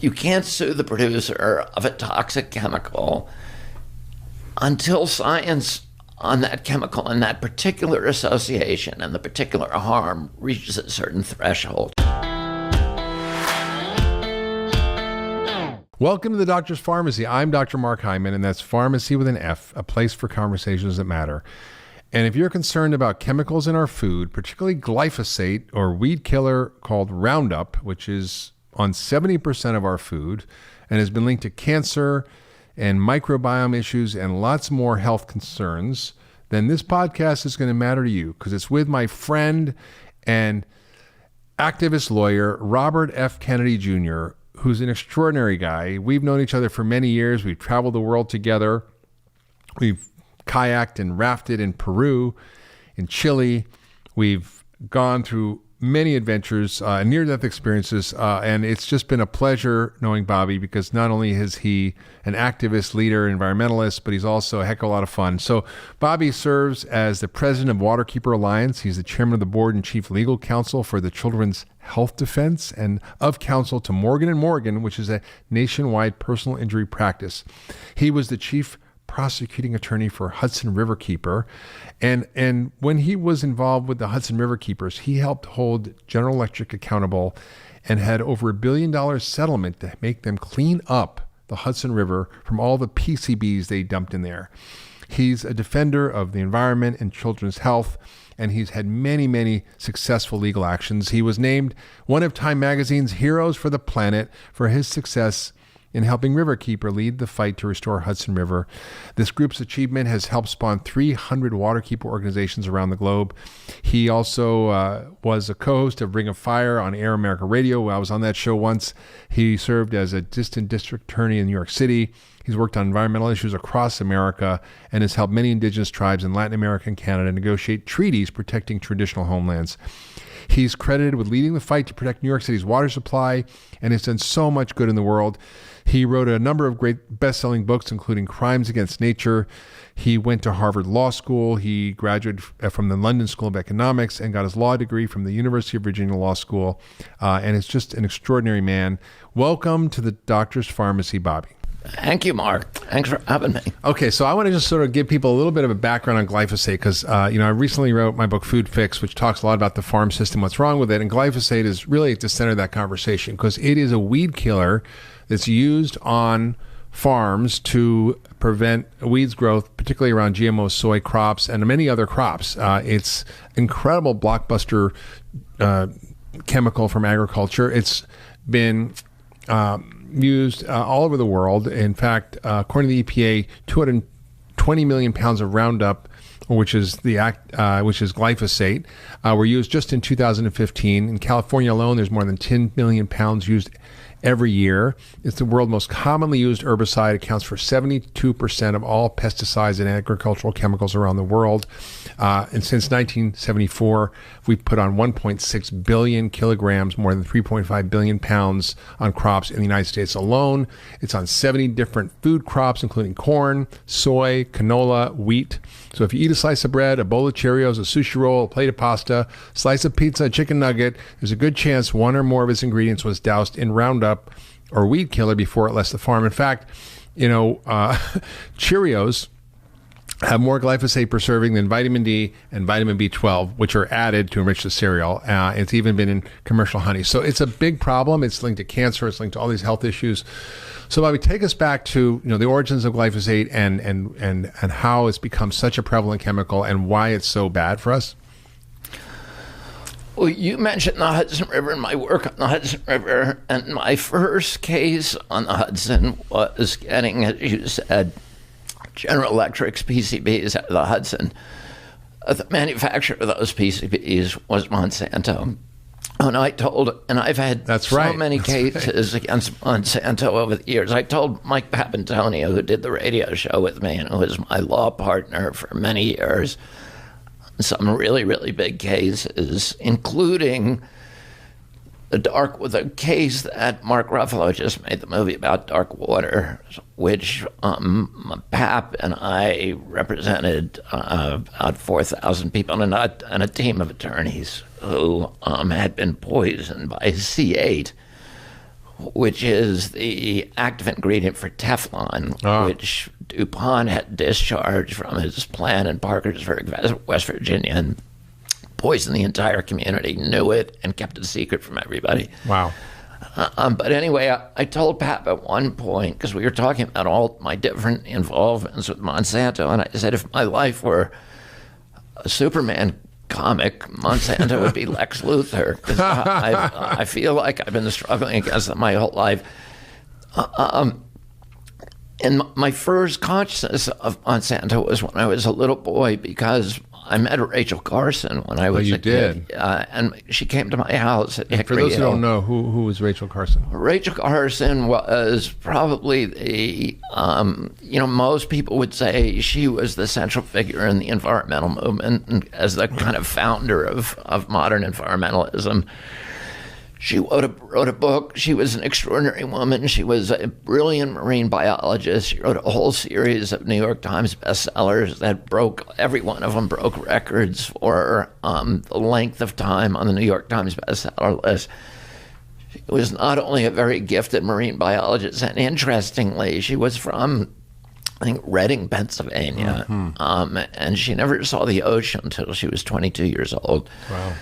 You can't sue the producer of a toxic chemical until science on that chemical and that particular association and the particular harm reaches a certain threshold. Welcome to the Doctor's Pharmacy. I'm Dr. Mark Hyman, and that's Pharmacy with an F, a place for conversations that matter. And if you're concerned about chemicals in our food, particularly glyphosate or weed killer called Roundup, which is on 70% of our food and has been linked to cancer and microbiome issues and lots more health concerns, then this podcast is going to matter to you because it's with my friend and activist lawyer, Robert F. Kennedy Jr., who's an extraordinary guy. We've known each other for many years. We've traveled the world together. We've kayaked and rafted in Peru, in Chile. We've gone through many adventures, near-death experiences, and it's just been a pleasure knowing Bobby because not only is he an activist, leader, environmentalist, but he's also a heck of a lot of fun. So Bobby serves as the president of Waterkeeper Alliance. He's the chairman of the board and chief legal counsel for the Children's Health Defense and of counsel to Morgan & Morgan, which is a nationwide personal injury practice. He was the chief prosecuting attorney for Hudson Riverkeeper. And when he was involved with the Hudson Riverkeepers, he helped hold General Electric accountable and had over $1 billion settlement to make them clean up the Hudson River from all the PCBs they dumped in there. He's a defender of the environment and children's health, and he's had many, many successful legal actions. He was named one of Time Magazine's Heroes for the Planet for his success in helping Riverkeeper lead the fight to restore Hudson River. This group's achievement has helped spawn 300 waterkeeper organizations around the globe. He also was a co-host of Ring of Fire on Air America Radio. I was on that show once. He served as a distant district attorney in New York City. He's worked on environmental issues across America and has helped many indigenous tribes in Latin America and Canada negotiate treaties protecting traditional homelands. He's credited with leading the fight to protect New York City's water supply and has done so much good in the world. He wrote a number of great best-selling books, including Crimes Against Nature. He went to Harvard Law School. He graduated from the London School of Economics and got his law degree from the University of Virginia Law School, and is just an extraordinary man. Welcome to the Doctor's Pharmacy, Bobby. Thank you, Mark. Thanks for having me. Okay, so I want to just sort of give people a little bit of a background on glyphosate because, I recently wrote my book, Food Fix, which talks a lot about the farm system, what's wrong with it. And glyphosate is really at the center of that conversation because it is a weed killer that's used on farms to prevent weeds growth, particularly around GMO soy crops and many other crops. It's incredible blockbuster chemical from agriculture. It's been used all over the world. In fact, according to the EPA, 220 million pounds of Roundup, which is glyphosate, were used just in 2015. In California alone, there's more than 10 million pounds used every year. It's the world's most commonly used herbicide. It accounts for 72% of all pesticides and agricultural chemicals around the world. And since 1974, we've put on 1.6 billion kilograms, more than 3.5 billion pounds on crops in the United States alone. It's on 70 different food crops, including corn, soy, canola, wheat. So if you eat a slice of bread, a bowl of Cheerios, a sushi roll, a plate of pasta, slice of pizza, a chicken nugget, there's a good chance one or more of its ingredients was doused in Roundup or weed killer before it left the farm. In fact, Cheerios have more glyphosate per serving than vitamin D and vitamin B12, which are added to enrich the cereal. It's even been in commercial honey. So it's a big problem. It's linked to cancer. It's linked to all these health issues. So Bobby, take us back to the origins of glyphosate and how it's become such a prevalent chemical and why it's so bad for us. Well, you mentioned the Hudson River and my work on the Hudson River, and my first case on the Hudson was getting, as you said, General Electric's PCBs out of the Hudson. The manufacturer of those PCBs was Monsanto. And I've had many cases against Monsanto over the years. I told Mike Papantonio, who did the radio show with me and who was my law partner for many years, some really, really big cases, including the case that Mark Ruffalo just made the movie about Dark Water, which Pap and I represented about 4,000 people and a team of attorneys who had been poisoned by C8, which is the active ingredient for Teflon, which DuPont had discharged from his plant in Parkersburg, West Virginia, and poisoned the entire community, knew it, and kept it secret from everybody. Wow. But anyway, I told Pap at one point, because we were talking about all my different involvements with Monsanto, and I said, if my life were a Superman comic, Monsanto would be Lex Luthor, because I feel like I've been struggling against them my whole life. And my first consciousness of Monsanto was when I was a little boy, because I met Rachel Carson when I was a kid. And she came to my house at Hickory For those who Hill. don't know, who was Rachel Carson? Rachel Carson was probably the, most people would say she was the central figure in the environmental movement and as the kind of founder of modern environmentalism. She wrote a book. She was an extraordinary woman. She was a brilliant marine biologist. She wrote a whole series of New York Times bestsellers that every one of them broke records for the length of time on the New York Times bestseller list. She was not only a very gifted marine biologist, and interestingly, she was from, I think, Reading, Pennsylvania, and she never saw the ocean until she was 22 years old. Wow.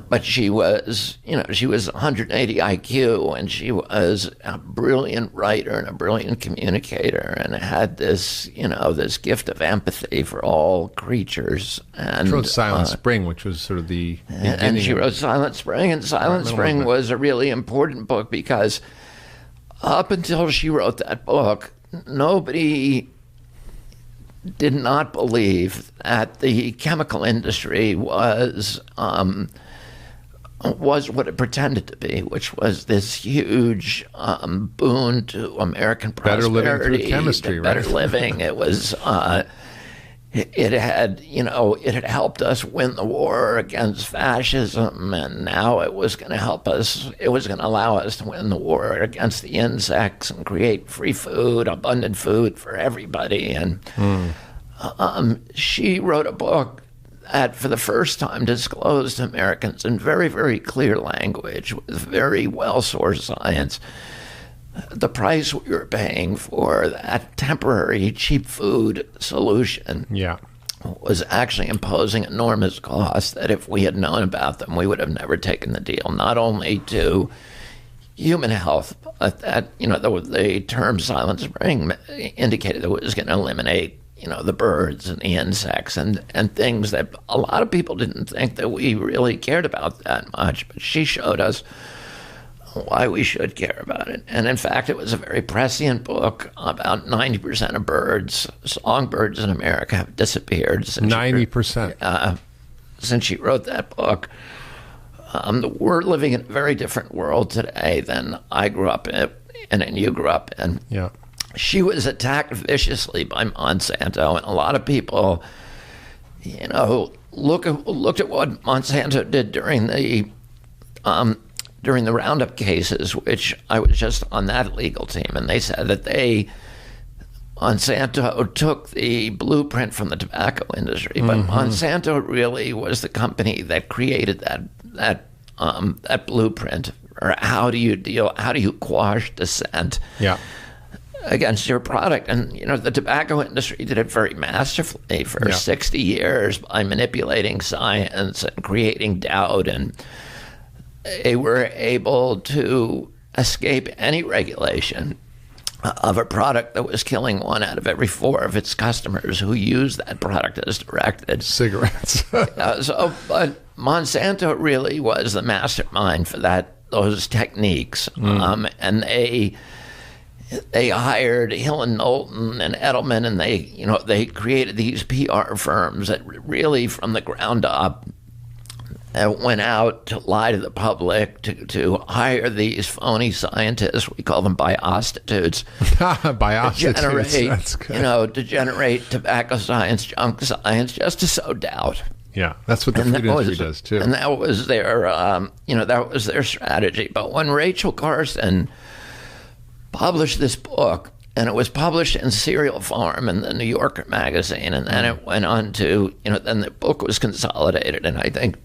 But she was, she was 180 IQ, and she was a brilliant writer and a brilliant communicator, and had this, this gift of empathy for all creatures. And she wrote Silent Spring, which was sort of the beginning. And she wrote Silent Spring, and Silent Spring was a really important book because up until she wrote that book, nobody did not believe that the chemical industry was what it pretended to be, which was this huge boon to American prosperity. Better living through chemistry, better right? living. It was. It had helped us win the war against fascism, and now it was going to help us. It was going to allow us to win the war against the insects and create free food, abundant food for everybody. And she wrote a book that, for the first time, disclosed to Americans in very, very clear language, with very well-sourced science, the price we were paying for that temporary cheap food solution was actually imposing enormous costs that, if we had known about them, we would have never taken the deal, not only to human health, but that, the term Silent Spring indicated that it was going to eliminate, the birds and the insects and things that a lot of people didn't think that we really cared about that much. But she showed us why we should care about it. And in fact, it was a very prescient book. About 90% of birds, songbirds in America, have disappeared. 90%? Since she wrote that book. We're living in a very different world today than I grew up in and you grew up in. Yeah. She was attacked viciously by Monsanto, and a lot of people, looked at what Monsanto did during the Roundup cases, which I was just on that legal team, and they said that Monsanto took the blueprint from the tobacco industry, but Monsanto really was the company that created that blueprint, or how do you quash dissent against your product. And the tobacco industry did it very masterfully for 60 years by manipulating science and creating doubt, and they were able to escape any regulation of a product that was killing 1 out of every 4 of its customers who used that product as directed. Cigarettes. But Monsanto really was the mastermind for those techniques, and they hired Hill and Knowlton and Edelman, and they created these PR firms that really, from the ground up, went out to lie to the public, to hire these phony scientists. We call them biostitutes. Biostitutes. That's good. To generate tobacco science, junk science, just to sow doubt. Yeah, that's what the food industry does too. And that was their strategy. But when Rachel Carson published this book, and it was published in serial form in the New Yorker magazine, and then it went on to, then the book was consolidated, and I think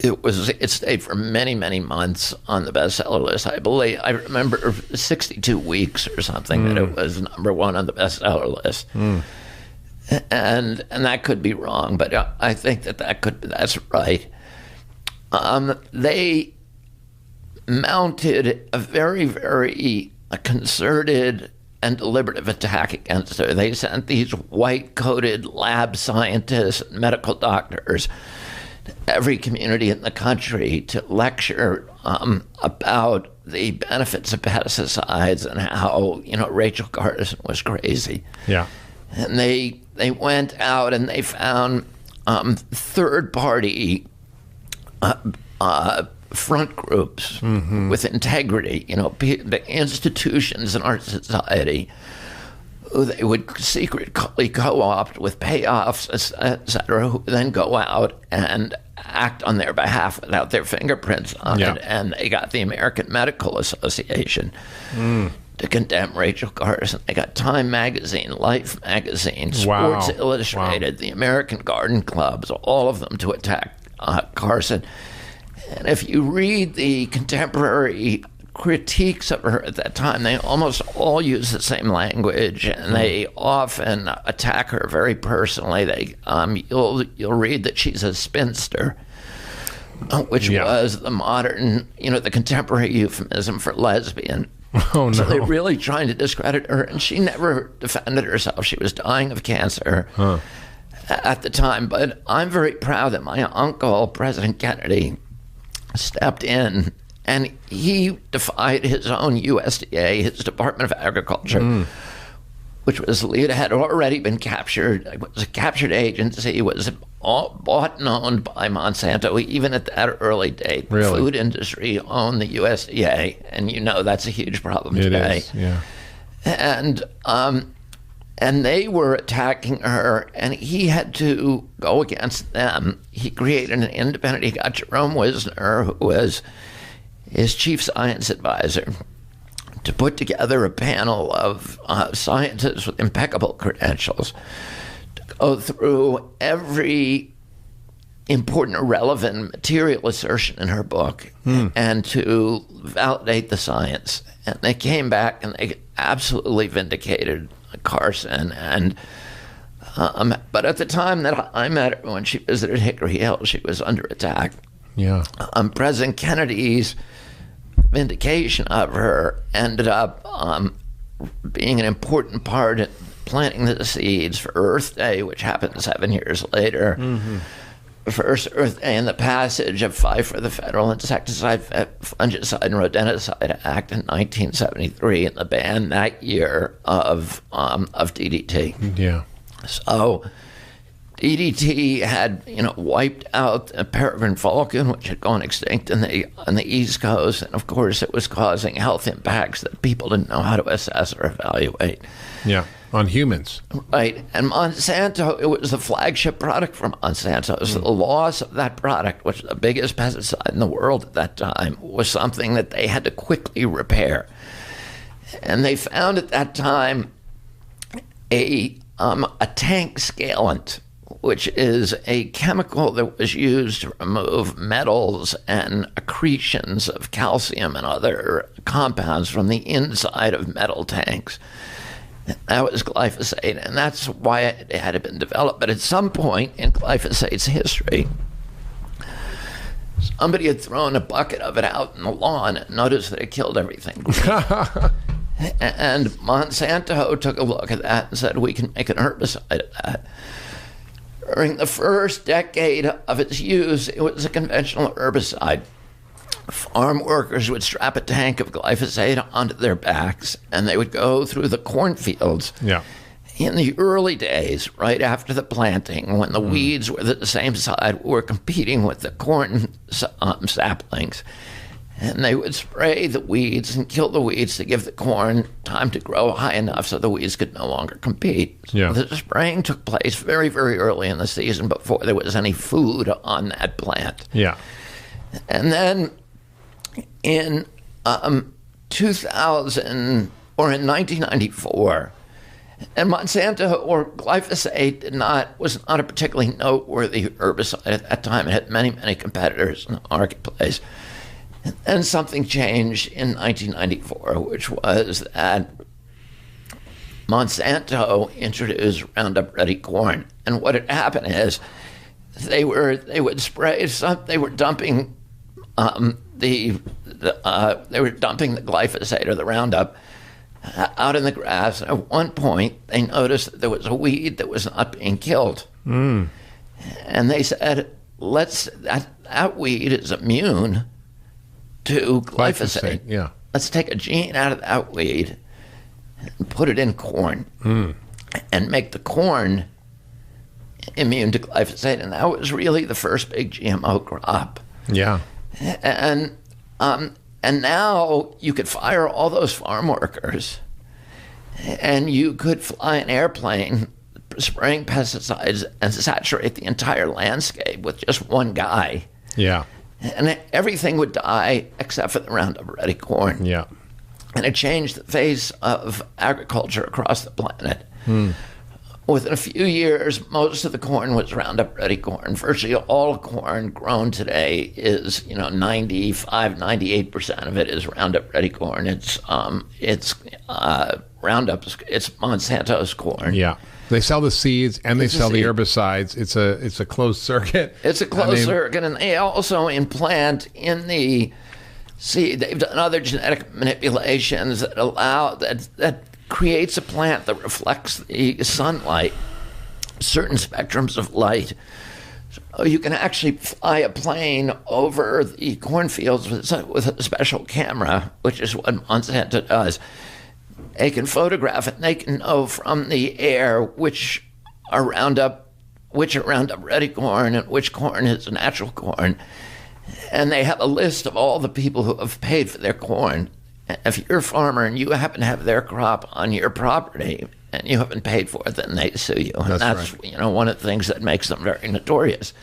It stayed for many, many months on the bestseller list. I remember 62 weeks or something that it was number one on the bestseller list. And that could be wrong, but I think that's right. They mounted a very, very concerted and deliberative attack against her. They sent these white-coated lab scientists, medical doctors, every community in the country to lecture about the benefits of pesticides and how Rachel Carson was crazy. Yeah, and they went out and they found third-party front groups with integrity. The institutions in our society who they would secretly co-opt with payoffs, etc., who then go out and act on their behalf without their fingerprints on it. And they got the American Medical Association to condemn Rachel Carson. They got Time Magazine, Life Magazine, Sports Illustrated, the American Garden Clubs, all of them to attack Carson. And if you read the contemporary critiques of her at that time, they almost all use the same language, and they often attack her very personally. You'll read that she's a spinster, which was the modern, the contemporary euphemism for lesbian. Oh, no. So they're really trying to discredit her, and she never defended herself. She was dying of cancer at the time. But I'm very proud that my uncle, President Kennedy, stepped in, and he defied his own USDA, his Department of Agriculture, which had already been captured. It was a captured agency. It was all bought and owned by Monsanto, even at that early date. Really? The food industry owned the USDA, and that's a huge problem today. It is, yeah. And they were attacking her, and he had to go against them. He created an independent. He got Jerome Wisner, who was his chief science advisor, to put together a panel of scientists with impeccable credentials to go through every important or relevant material assertion in her book and to validate the science. And they came back and they absolutely vindicated Carson. And but at the time that I met her, when she visited Hickory Hill, she was under attack. Yeah. President Kennedy's vindication of her ended up being an important part in planting the seeds for Earth Day, which happened 7 years later. First Earth Day and the passage of FIFRA, the Federal Insecticide, Fungicide, and Rodenticide Act in 1973, and the ban that year of DDT. Yeah. So DDT had, wiped out peregrine falcon, which had gone extinct on the East Coast, and of course it was causing health impacts that people didn't know how to assess or evaluate. Yeah, on humans. Right, and Monsanto, it was the flagship product for Monsanto. So the loss of that product, which was the biggest pesticide in the world at that time, was something that they had to quickly repair. And they found at that time a tank scalant, which is a chemical that was used to remove metals and accretions of calcium and other compounds from the inside of metal tanks. That was glyphosate, and that's why it had been developed. But at some point in glyphosate's history, somebody had thrown a bucket of it out in the lawn and noticed that it killed everything. And Monsanto took a look at that and said, we can make an herbicide of that. During the first decade of its use, it was a conventional herbicide. Farm workers would strap a tank of glyphosate onto their backs, and they would go through the cornfields. Yeah. In the early days, right after the planting, when the weeds were the same side, were competing with the corn saplings. And they would spray the weeds and kill the weeds to give the corn time to grow high enough so the weeds could no longer compete. Yeah. So the spraying took place very, very early in the season before there was any food on that plant. Yeah. And then in 2000, or in 1994, And Monsanto, or glyphosate, was not a particularly noteworthy herbicide at that time. It had many, many competitors in the marketplace. And then something changed in 1994, which was that Monsanto introduced Roundup Ready corn. And what had happened is they would spray they were dumping they were dumping the glyphosate or the Roundup out in the grass. At one point, they noticed that there was a weed that was not being killed. And they said, that weed is immune to glyphosate. Yeah. Let's take a gene out of that weed and put it in corn and make the corn immune to glyphosate. And that was really the first big GMO crop. Yeah. And now you could fire all those farm workers and you could fly an airplane spraying pesticides and saturate the entire landscape with just one guy. Yeah. And everything would die except for the Roundup Ready corn. Yeah. And it changed the face of agriculture across the planet. Within a few years, most of the corn was Roundup Ready corn. Virtually all corn grown today is, 95, 98% of it is Roundup Ready corn. It's Roundup's, it's Monsanto's corn. Yeah. They sell the seeds and they sell the herbicides. It's a closed circuit. It's a closed circuit, and they also implant in the seed. They've done other genetic manipulations that allow that creates a plant that reflects the sunlight, certain spectrums of light. So you can actually fly a plane over the cornfields with a special camera, which is what Monsanto does. They can photograph it, and they can know from the air which are Roundup Ready corn and which corn is natural corn. And they have a list of all the people who have paid for their corn. If you're a farmer and you happen to have their crop on your property and you haven't paid for it, then they sue you. And that's right. One of the things that makes them very notorious.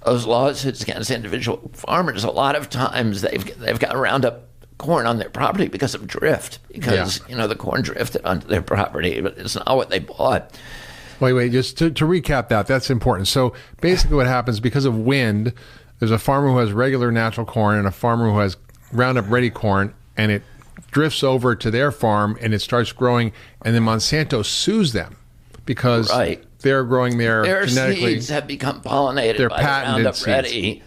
Those lawsuits against individual farmers, a lot of times they've got Roundup corn on their property because of drift, because the corn drifted onto their property, but it's not what they bought. Wait, just to recap that's important. So basically what happens, because of wind, there's a farmer who has regular natural corn and a farmer who has Roundup Ready corn, and it drifts over to their farm and it starts growing, and then Monsanto sues them because they're growing their genetically. Seeds have become pollinated by the Roundup Ready.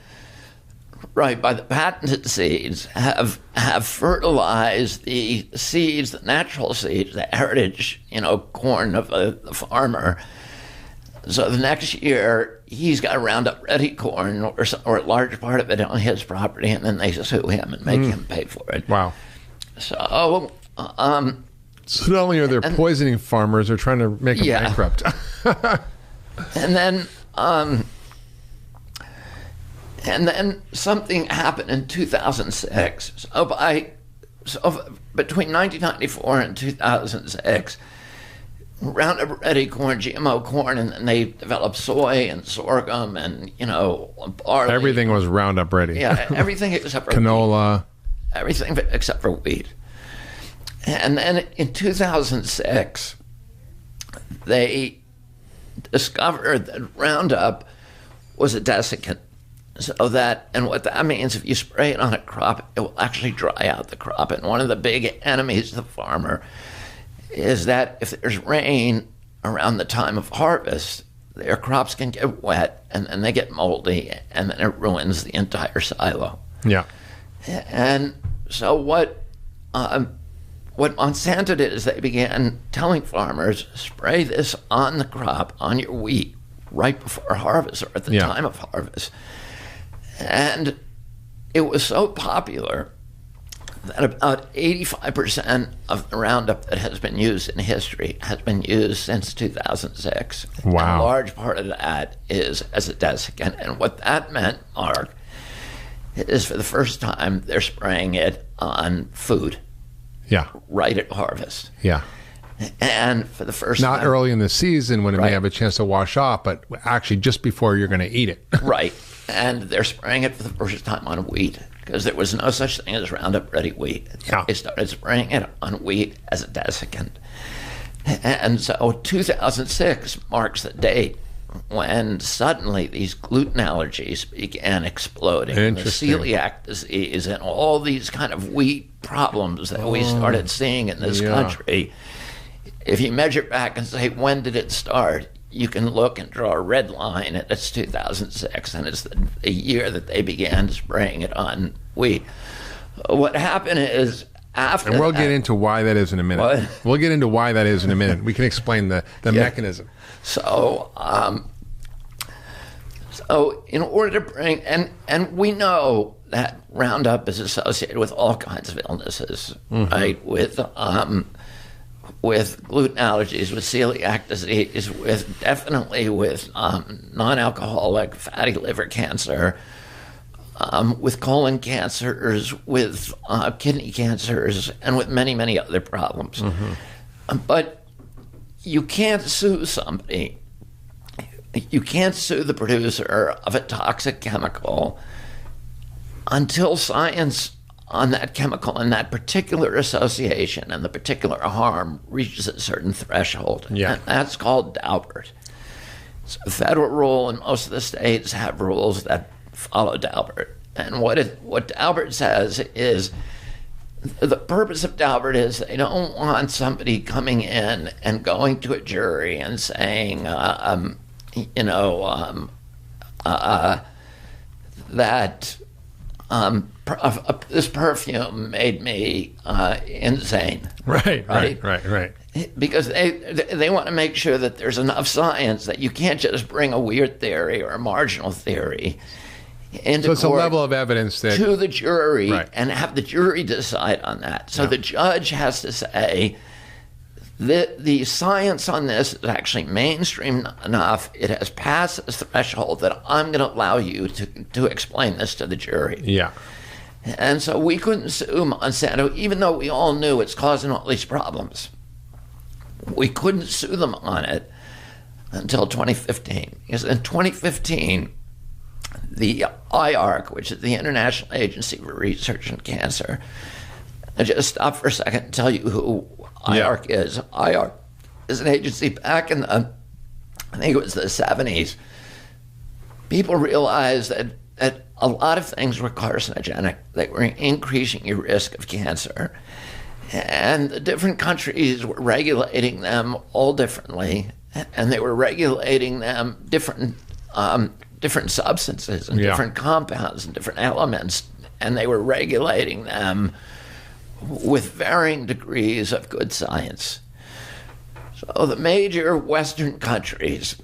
Right, by the patented seeds have fertilized the seeds, the natural seeds, the heritage, corn of the farmer. So the next year, he's got Roundup Ready corn or a large part of it on his property, and then they sue him and make him pay for it. Wow. So, so not only are they poisoning farmers, they're trying to make them bankrupt. And then something happened in 2006. So between 1994 and 2006, Roundup Ready corn, GMO corn, and then they developed soy and sorghum and, barley. Everything was Roundup Ready. Yeah, everything except for canola. Wheat. Everything except for wheat. And then in 2006, they discovered that Roundup was a desiccant. So and what that means, if you spray it on a crop, it will actually dry out the crop. And one of the big enemies of the farmer is that if there's rain around the time of harvest, their crops can get wet and then they get moldy and then it ruins the entire silo. Yeah. And so what Monsanto did is they began telling farmers, spray this on the crop, on your wheat, right before harvest or at the time of harvest. And it was so popular that about 85% of the Roundup that has been used in history has been used since 2006. Wow. And a large part of that is as a desiccant. And what that meant, Mark, is for the first time they're spraying it on food. Yeah. Right at harvest. Yeah. And for the first time. Not early in the season when it may have a chance to wash off, but actually just before you're going to eat it. Right. And they're spraying it for the first time on wheat because there was no such thing as Roundup Ready wheat. Yeah. They started spraying it on wheat as a desiccant. And so 2006 marks the date when suddenly these gluten allergies began exploding. The celiac disease and all these kind of wheat problems that we started seeing in this country. If you measure back and say, when did it start? You can look and draw a red line, and it's 2006, and it's the year that they began spraying it on wheat. What happened is, after and we'll get into why that is in a minute. What? We'll get into why that is in a minute. We can explain the mechanism. So in order to bring, and we know that Roundup is associated with all kinds of illnesses, right? With gluten allergies, with celiac disease, definitely with non-alcoholic fatty liver cancer, with colon cancers, with kidney cancers, and with many, many other problems. But you can't sue somebody. You can't sue the producer of a toxic chemical until science on that chemical and that particular association and the particular harm reaches a certain threshold. And that's called Daubert. It's a federal rule, and most of the states have rules that follow Daubert. And what Daubert says is, the purpose of Daubert is they don't want somebody coming in and going to a jury and saying, that this perfume made me insane. Right. Because they want to make sure that there's enough science that you can't just bring a weird theory or a marginal theory into so it's a court level of evidence that to the jury and have the jury decide on that. So the judge has to say that the science on this is actually mainstream enough. It has passed this threshold that I'm going to allow you to explain this to the jury. Yeah. And so we couldn't sue Monsanto, even though we all knew it's causing all these problems. We couldn't sue them on it until 2015. Because in 2015, the IARC, which is the International Agency for Research in Cancer, I'll just stop for a second and tell you who IARC is. IARC is an agency back in the, I think it was the 70s. People realized that a lot of things were carcinogenic. They were increasing your risk of cancer. And the different countries were regulating them all differently. And they were regulating them different substances and different compounds and different elements. And they were regulating them with varying degrees of good science. So the major Western countries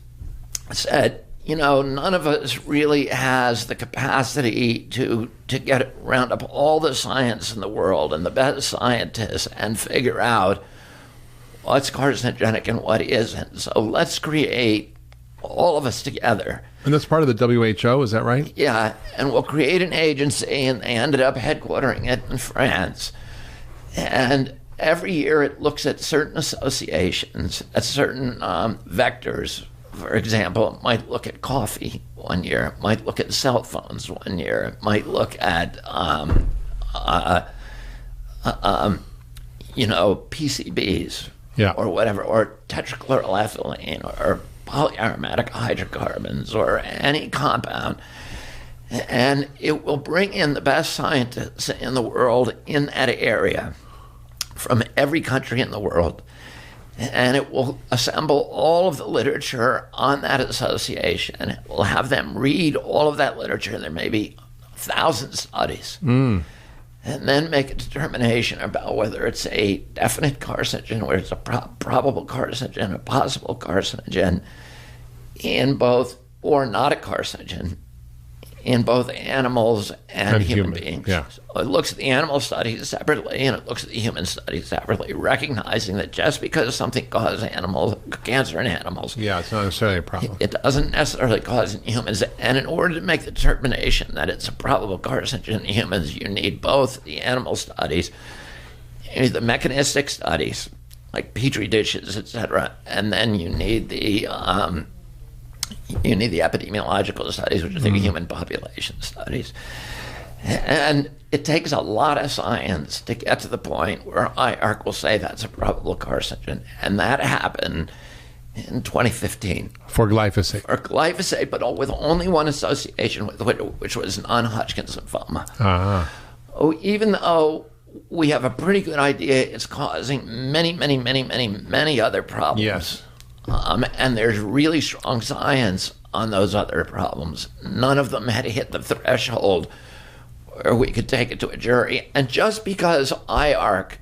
said, none of us really has the capacity to get round up all the science in the world and the best scientists and figure out what's carcinogenic and what isn't. So let's create, all of us together. And that's part of the WHO, is that right? Yeah, and we'll create an agency, and they ended up headquartering it in France. And every year it looks at certain associations, at certain vectors. For example, it might look at coffee one year, it might look at cell phones one year, it might look at PCBs or whatever, or tetrachloroethylene or polyaromatic hydrocarbons or any compound. And it will bring in the best scientists in the world in that area from every country in the world. And it will assemble all of the literature on that association. It will have them read all of that literature. There may be 1,000 studies. And then make a determination about whether it's a definite carcinogen, whether it's a probable carcinogen, a possible carcinogen in both, or not a carcinogen, in both animals and human beings. Yeah. So it looks at the animal studies separately, and it looks at the human studies separately, recognizing that just because something causes cancer in animals, it's not necessarily a problem. It doesn't necessarily cause it in humans. And in order to make the determination that it's a probable carcinogen in humans, you need both the animal studies, the mechanistic studies, like petri dishes, etc., and then you need the epidemiological studies, which are the human population studies. And it takes a lot of science to get to the point where IARC will say that's a probable carcinogen. And that happened in 2015. For glyphosate. For glyphosate, but with only one association, which was non-Hodgkin's lymphoma. Oh, even though we have a pretty good idea it's causing many other problems. Yes. And there's really strong science on those other problems. None of them had hit the threshold where we could take it to a jury. And just because IARC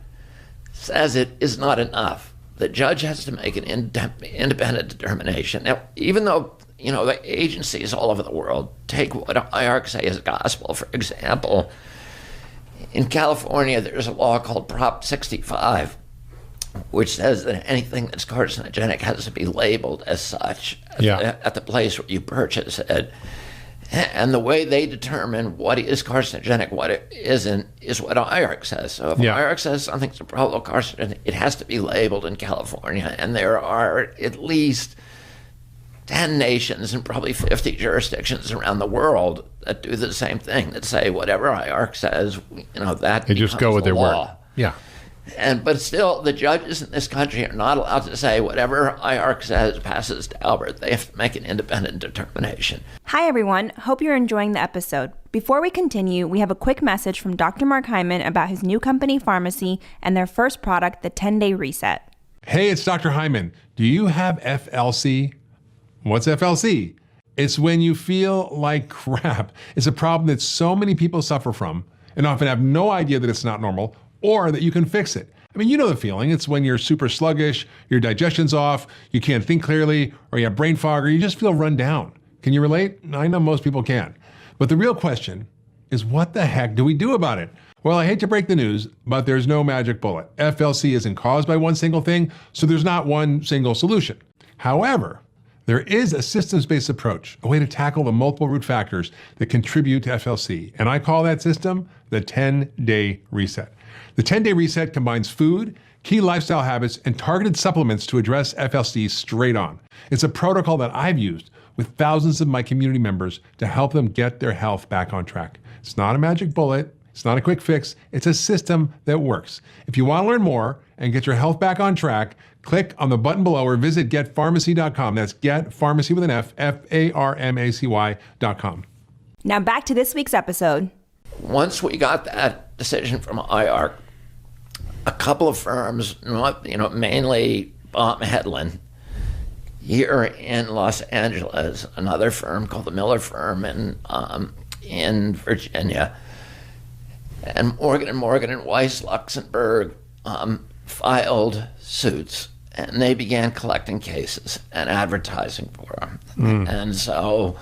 says it is not enough, the judge has to make an independent determination. Now, even though, the agencies all over the world take what IARC say as gospel, for example, in California, there's a law called Prop 65, which says that anything that's carcinogenic has to be labeled as such at the place where you purchase it. And the way they determine what is carcinogenic, what it isn't, is what IARC says. So if IARC says something's a probable carcinogen, it has to be labeled in California. And there are at least 10 nations and probably 50 jurisdictions around the world that do the same thing, that say whatever IARC says, that they just go with their law. word. Yeah. But still, the judges in this country are not allowed to say whatever IARC says passes to Albert. They have to make an independent determination. Hi, everyone. Hope you're enjoying the episode. Before we continue, we have a quick message from Dr. Mark Hyman about his new company, Pharmacy, and their first product, the 10-Day Reset. Hey, it's Dr. Hyman. Do you have FLC? What's FLC? It's when you feel like crap. It's a problem that so many people suffer from and often have no idea that it's not normal or that you can fix it. I mean, you know the feeling. It's when you're super sluggish, your digestion's off, you can't think clearly, or you have brain fog, or you just feel run down. Can you relate? I know most people can. But the real question is, what the heck do we do about it? Well, I hate to break the news, but there's no magic bullet. FLC isn't caused by one single thing, so there's not one single solution. However, there is a systems-based approach, a way to tackle the multiple root factors that contribute to FLC, and I call that system the 10-Day Reset. The 10-Day Reset combines food, key lifestyle habits, and targeted supplements to address FLC straight on. It's a protocol that I've used with thousands of my community members to help them get their health back on track. It's not a magic bullet. It's not a quick fix. It's a system that works. If you want to learn more and get your health back on track, click on the button below or visit getpharmacy.com. That's getpharmacy with an F, Pharmacy.com. Now back to this week's episode. Once we got that decision from IARC, a couple of firms, mainly Baum Hedlund, here in Los Angeles, another firm called the Miller Firm in Virginia, and Morgan and Weiss Luxembourg filed suits, and they began collecting cases and advertising for them. And so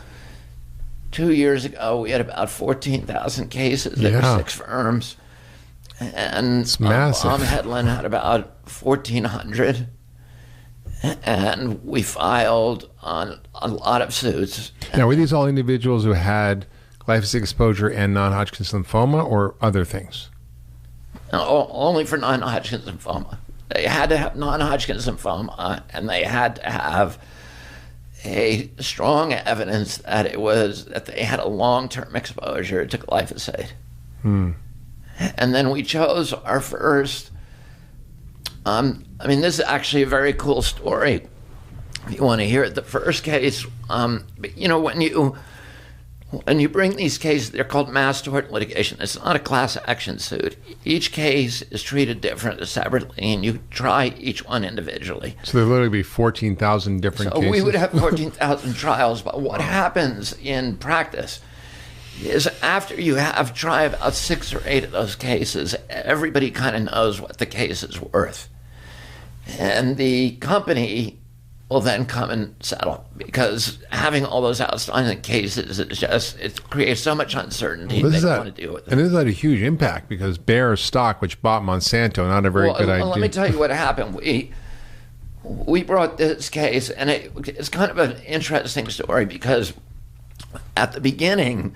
2 years ago, we had about 14,000 cases. There were 6 firms. And it's massive. Baum Hedlund had about 1,400. And we filed on a lot of suits. Now, were these all individuals who had glyphosate exposure and non-Hodgkin's lymphoma or other things? No, only for non-Hodgkin's lymphoma. They had to have non-Hodgkin's lymphoma, and they had to have a strong evidence that they had a long-term exposure to glyphosate. And then we chose our first. This is actually a very cool story. If you want to hear it, the first case, when you bring these cases, they're called mass tort litigation. It's not a class action suit. Each case is treated differently, separately, and you try each one individually. So there literally be 14,000 different cases? So we would have 14,000 trials, but what happens in practice is after you try about 6 or 8 of those cases, everybody kind of knows what the case is worth. And the company will then come and settle, because having all those outstanding cases, it creates so much uncertainty. They don't want to deal with it. And this had a huge impact, because Bayer stock, which bought Monsanto, not a very good idea. Let me tell you what happened. We brought this case, and it's kind of an interesting story, because at the beginning,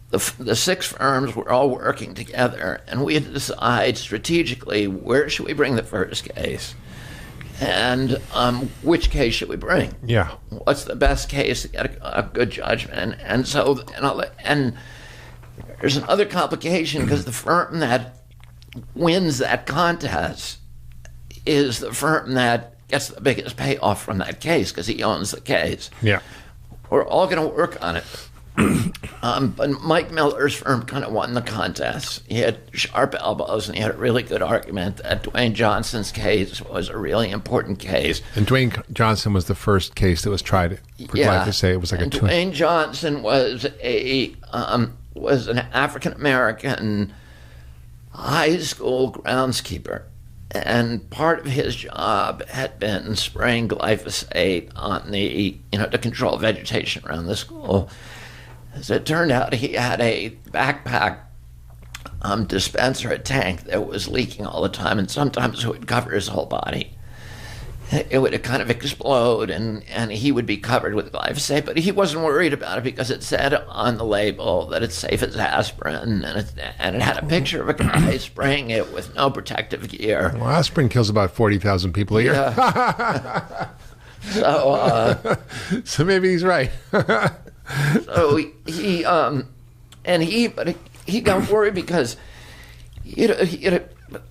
the 6 firms were all working together, and we had to decide strategically, where should we bring the first case? And which case should we bring? Yeah. What's the best case to get a good judgment? And There's another complication because the firm that wins that contest is the firm that gets the biggest payoff from that case because he owns the case. Yeah. We're all going to work on it. But Mike Miller's firm kind of won the contest. He had sharp elbows, and he had a really good argument that Dwayne Johnson's case was a really important case. And Dwayne Johnson was the first case that was tried for glyphosate. It was like Dwayne Johnson was an African American high school groundskeeper, and part of his job had been spraying glyphosate on to control vegetation around the school. As it turned out, he had a backpack dispenser, a tank that was leaking all the time, and sometimes it would cover his whole body. It would kind of explode, and he would be covered with glyphosate, but he wasn't worried about it because it said on the label that it's safe as aspirin, and it had a picture of a guy spraying it with no protective gear. Well, aspirin kills about 40,000 people a year. Yeah. So maybe he's right. So he got worried because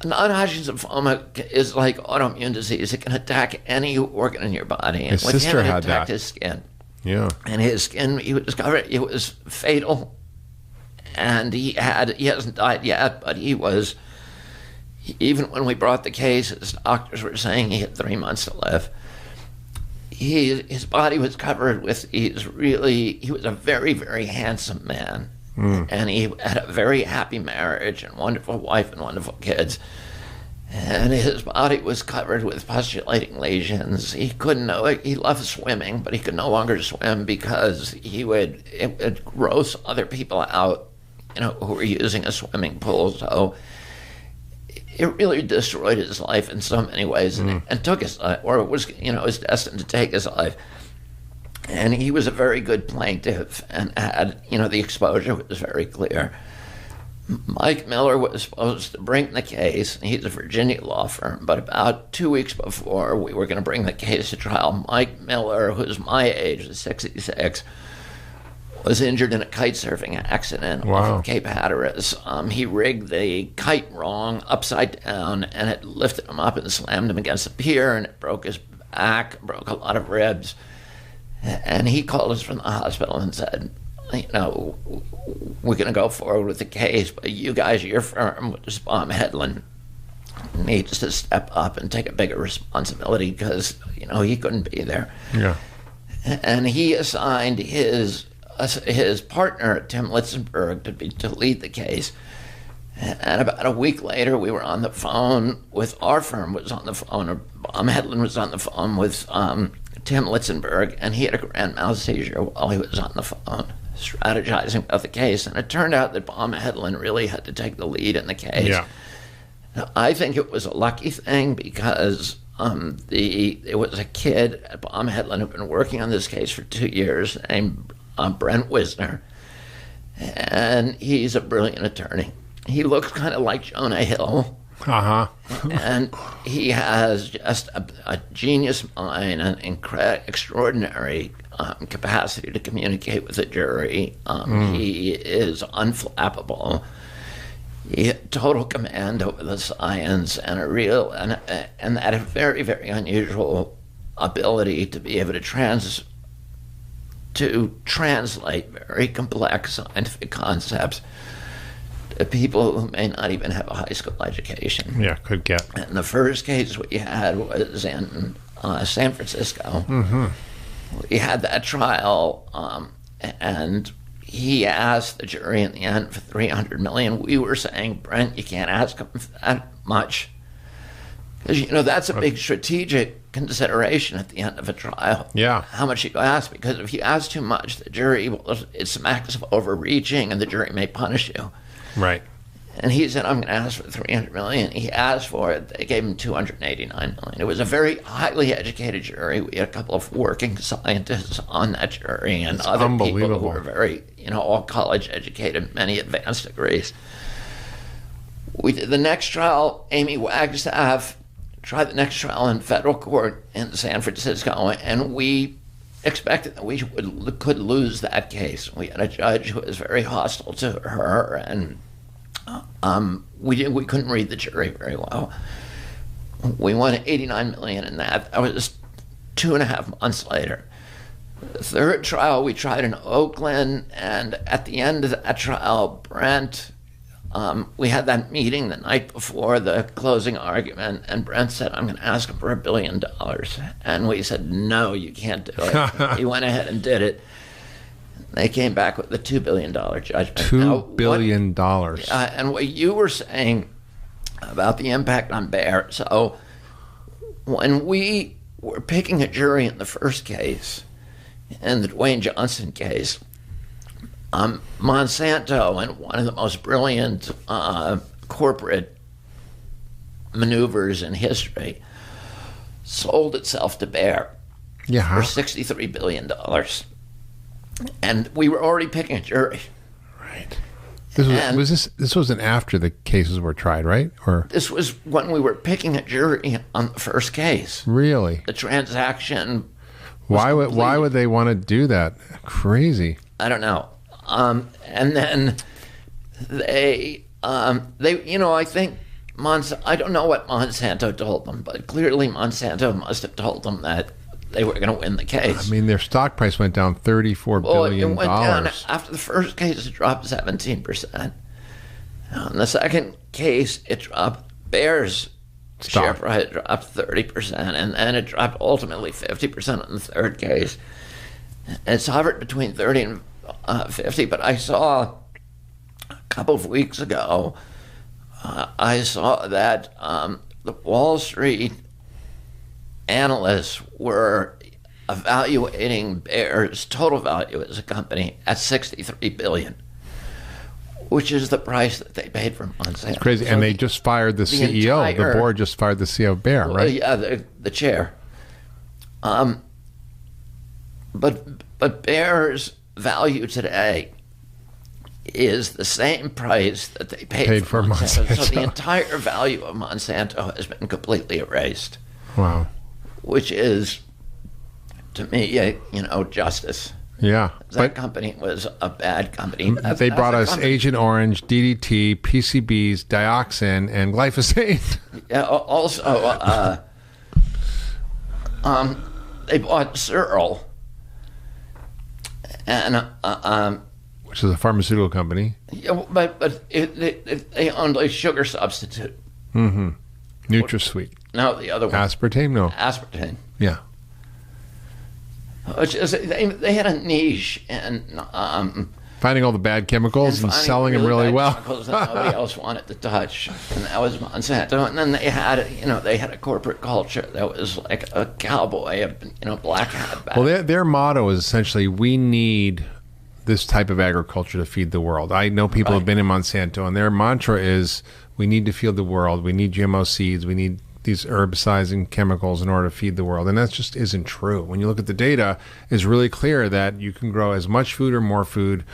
non-Hodgkin's lymphoma is like autoimmune disease. It can attack any organ in your body. And his sister had that. His skin. Yeah. And his skin, he discovered it was fatal. And he hasn't died yet, but even when we brought the case, his doctors were saying he had 3 months to live. His body was covered with, he was a very, very handsome man. And he had a very happy marriage and wonderful wife and wonderful kids. And his body was covered with pustulating lesions. He loved swimming, but he could no longer swim because it would gross other people out, who were using a swimming pool. So it really destroyed his life in so many ways and took his life, or was destined to take his life. And he was a very good plaintiff and had, the exposure was very clear. Mike Miller was supposed to bring the case. He's a Virginia law firm, but about 2 weeks before we were going to bring the case to trial, Mike Miller, who's my age, was 66, was injured in a kite surfing accident off of Cape Hatteras. He rigged the kite wrong, upside down, and it lifted him up and slammed him against the pier, and it broke his back, broke a lot of ribs. And he called us from the hospital and said, we're going to go forward with the case, but you guys, your firm, with Baum Hedlund, needs to step up and take a bigger responsibility because, he couldn't be there. Yeah. And he assigned his partner, Tim Litzenberg, to lead the case. And about a week later, we were on the phone with our firm was on the phone, or Baum Hedlund was on the phone with Tim Litzenberg, and he had a grand mal seizure while he was on the phone, strategizing about the case. And it turned out that Baum Hedlund really had to take the lead in the case. Yeah. Now, I think it was a lucky thing because there was a kid at Baum Hedlund who'd been working on this case for 2 years named Brent Wisner, and he's a brilliant attorney. He looks kind of like Jonah Hill. And he has just a genius mind and extraordinary capacity to communicate with the jury. He is unflappable. He had total command over the science and and that a very, very unusual ability to be able to translate very complex scientific concepts to people who may not even have a high school education. Yeah, could get. And the first case we had was in San Francisco. We had that trial, and he asked the jury in the end for $300 million. We were saying, Brent, you can't ask him for that much. Because, that's a big strategic consideration at the end of a trial. Yeah. How much you ask, because if you ask too much, the jury, it smacks of overreaching, and the jury may punish you. Right. And he said, I'm going to ask for $300 million. He asked for it. They gave him $289 million. It was a very highly educated jury. We had a couple of working scientists on that jury and other people who were very, all college educated, many advanced degrees. We did the next trial. Amy Wagstaff tried the next trial in federal court in San Francisco, and we expected that we could lose that case. We had a judge who was very hostile to her, and we couldn't read the jury very well. We won $89 million in that. That was 2.5 months later. The third trial we tried in Oakland, and at the end of that trial, Brent, we had that meeting the night before the closing argument, and Brent said, I'm going to ask him for $1 billion. And we said, no, you can't do it. He went ahead and did it. They came back with a $2 billion judgment. $2 billion. And what you were saying about the impact on Bayer. So when we were picking a jury in the first case, in the Dwayne Johnson case, Monsanto, in one of the most brilliant corporate maneuvers in history, sold itself to Bayer for $63 billion. And we were already picking a jury. Right. This wasn't after the cases were tried, right? Or this was when we were picking a jury on the first case. Really? The transaction. Why would they want to do that? Crazy. I don't know. And then they I think I don't know what Monsanto told them, but clearly Monsanto must have told them that they were going to win the case. I mean, their stock price went down $34 billion. It went down after the first case. It dropped 17%. In the second case, it dropped. Bayer's share price dropped 30%, and then it dropped ultimately 50% in the third case. It's hovered between 30 and 50. But I saw a couple of weeks ago, I saw that the Wall Street analysts were evaluating Bayer's total value as a company at $63 billion, which is the price that they paid for Monsanto. It's crazy, and they just fired the CEO. The board just fired the CEO of Bayer, right? Yeah, the chair. But Bayer's value today is the same price that they paid for Monsanto. So the entire value of Monsanto has been completely erased. Wow. Which is, to me, justice. Yeah. That company was a bad company. They brought us Agent Orange, DDT, PCBs, dioxin, and glyphosate. Yeah, also, they bought Searle, and which is a pharmaceutical company. Yeah, but they owned a sugar substitute. Mm-hmm. NutraSweet. No, the other one. Aspartame? No. Aspartame. Yeah. Which is, they had a niche in finding all the bad chemicals and selling them really well. Chemicals that nobody else wanted to touch, and that was Monsanto. And then they had a corporate culture that was like a cowboy, black hat back. Well, their motto is essentially, we need this type of agriculture to feed the world. I know people have been in Monsanto, and their mantra is, we need to feed the world. We need GMO seeds. We need these herbicides and chemicals in order to feed the world. And that just isn't true. When you look at the data, it's really clear that you can grow as much food or more food,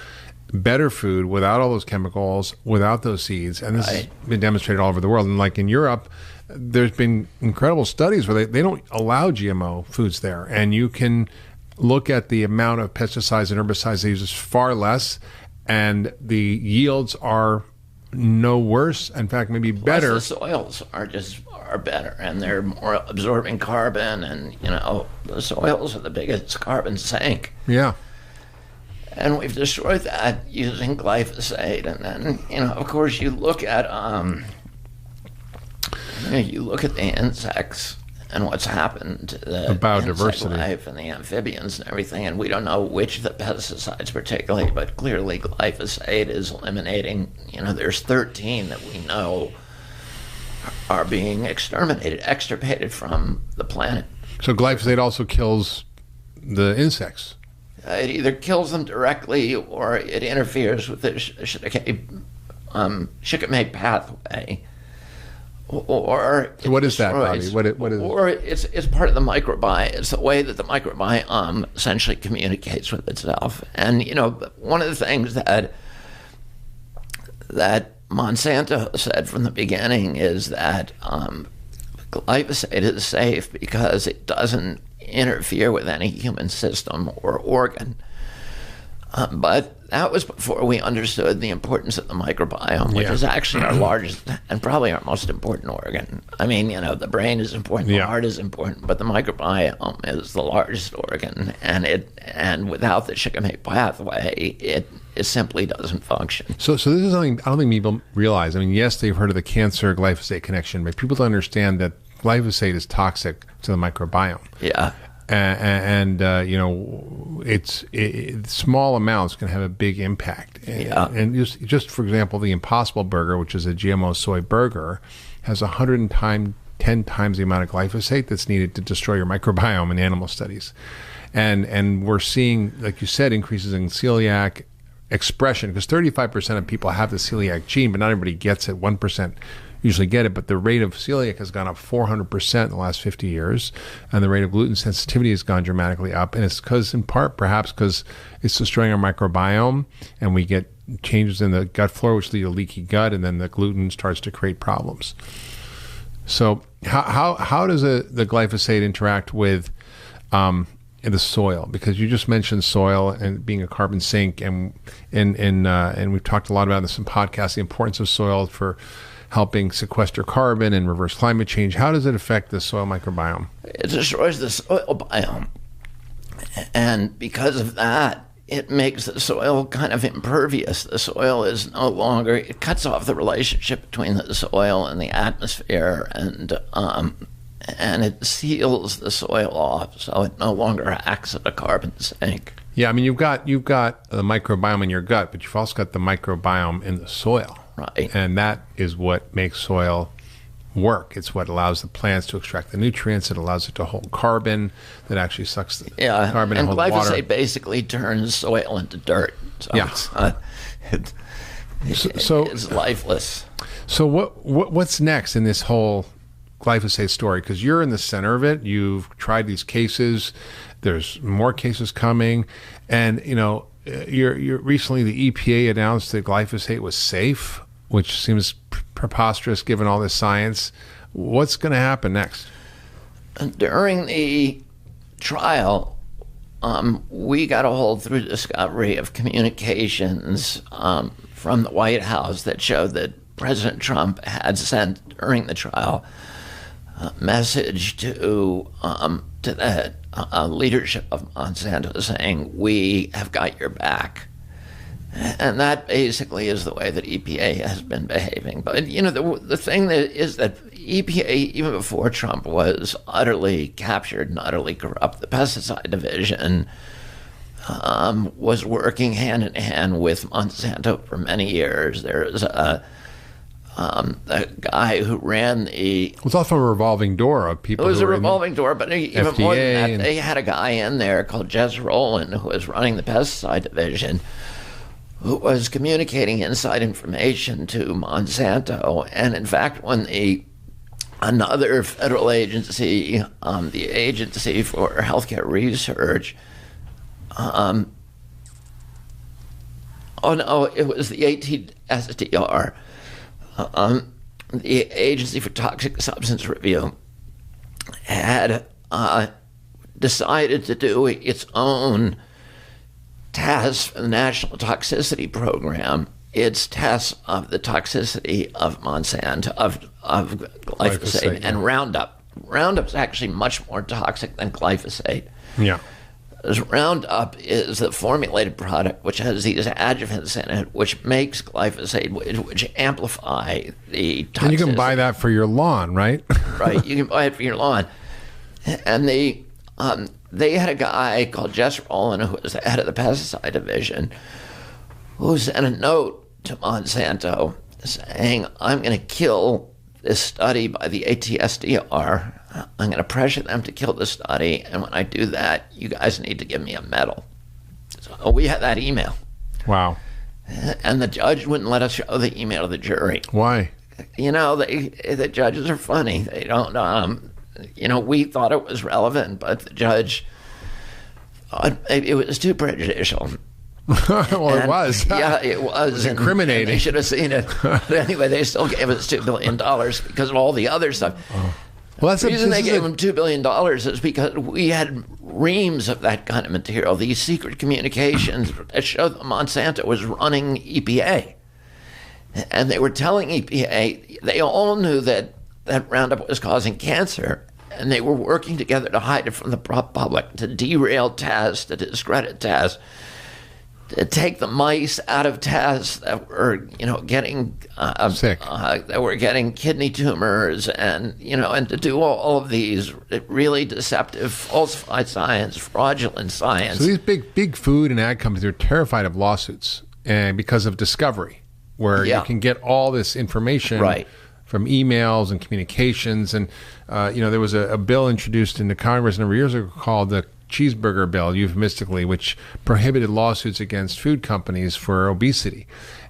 better food, without all those chemicals, without those seeds. And this has been demonstrated all over the world. And like in Europe, there's been incredible studies where they don't allow GMO foods there. And you can look at the amount of pesticides and herbicides they use is far less, and the yields are no worse. In fact, maybe better. Plus the soils are better, and they're more absorbing carbon, and the soils are the biggest carbon sink. Yeah. And we've destroyed that using glyphosate. And then, of course, you look at the insects and what's happened to the biodiversity life and the amphibians and everything, and we don't know which of the pesticides particularly, but clearly glyphosate is eliminating, there's 13 that we know are being extirpated from the planet. So glyphosate also kills the insects? It either kills them directly or it interferes with the shikimate pathway. Or so what is that, Bobby? What is? Or it's part of the microbiome. It's the way that the microbiome essentially communicates with itself. And one of the things that Monsanto said from the beginning is that glyphosate is safe because it doesn't interfere with any human system or organ. But that was before we understood the importance of the microbiome, which is actually our largest and probably our most important organ. I mean, the brain is important, the heart is important, but the microbiome is the largest organ, and without the shikimate pathway, it simply doesn't function. So this is something I don't think people realize. I mean, yes, they've heard of the cancer glyphosate connection, but people don't understand that glyphosate is toxic to the microbiome. Yeah. And small amounts can have a big impact. Yeah. And just for example, the Impossible Burger, which is a GMO soy burger, has 10 times the amount of glyphosate that's needed to destroy your microbiome in animal studies. And we're seeing, like you said, increases in celiac expression, because 35% of people have the celiac gene, but not everybody gets it. 1% usually get it, but the rate of celiac has gone up 400% in the last 50 years, and the rate of gluten sensitivity has gone dramatically up. And it's in part perhaps because it's destroying our microbiome, and we get changes in the gut flora, which lead to leaky gut, and then the gluten starts to create problems. So how does the glyphosate interact with in the soil? Because you just mentioned soil and being a carbon sink, and we've talked a lot about in some podcasts the importance of soil for helping sequester carbon and reverse climate change. How does it affect the soil microbiome? It destroys the soil biome, and because of that, it makes the soil kind of impervious. The soil is no longer, it cuts off the relationship between the soil and the atmosphere, and it seals the soil off, so it no longer acts as a carbon sink. Yeah, I mean, you've got the microbiome in your gut, but you've also got the microbiome in the soil. Right. And that is what makes soil work. It's what allows the plants to extract the nutrients. It allows it to hold carbon that actually sucks the carbon and hold glyphosate water. Basically turns soil into dirt. So it's lifeless. So what's next in this whole glyphosate story? Because you're in the center of it. You've tried these cases. There's more cases coming, and you're recently the EPA announced that glyphosate was safe, which seems preposterous given all this science. What's going to happen next? During the trial, we got a hold through discovery of communications from the White House that showed that President Trump had sent during the trial a message to the leadership of Monsanto saying, "We have got your back." And that basically is the way that EPA has been behaving. But, the thing that is that EPA, even before Trump was utterly captured and utterly corrupt, the pesticide division was working hand in hand with Monsanto for many years. There's a guy who ran the... It was also a revolving door of people. It was a revolving door, but even FDA more than that, they had a guy in there called Jess Rowland who was running the pesticide division, who was communicating inside information to Monsanto. And in fact, when another federal agency, the Agency for Healthcare Research, it was the ATSDR, the Agency for Toxic Substance Review, had decided to do its own tests for the National Toxicity Program, its tests of the toxicity of Monsanto, of glyphosate and Roundup. Roundup's actually much more toxic than glyphosate. Yeah. Roundup is the formulated product which has these adjuvants in it, which makes glyphosate, which amplify the toxicity. And you can buy that for your lawn, right? Right, you can buy it for your lawn. And they had a guy called Jess Rowland, who was the head of the pesticide division, who sent a note to Monsanto saying, "I'm going to kill this study by the ATSDR. I'm going to pressure them to kill the study, and when I do that, you guys need to give me a medal." So we had that email. Wow. And the judge wouldn't let us show the email to the jury. Why? The judges are funny. They don't, we thought it was relevant, but the judge thought maybe it was too prejudicial. Well, it was. Yeah, it was. It was incriminating. And they should have seen it. But anyway, they still gave us $2 billion because of all the other stuff. Well, that's the reason they gave them $2 billion is because we had reams of that kind of material, these secret communications that showed that Monsanto was running EPA. And they were telling EPA, they all knew that Roundup was causing cancer, and they were working together to hide it from the public, to derail tests, to discredit tests, to take the mice out of tests that were, getting sick, that were getting kidney tumors, and and to do all of these really deceptive, falsified science, fraudulent science. So these big food and ag companies are terrified of lawsuits, and because of discovery, where you can get all this information from emails and communications, and there was a bill introduced into Congress a number of years ago called the cheeseburger bill, euphemistically, which prohibited lawsuits against food companies for obesity.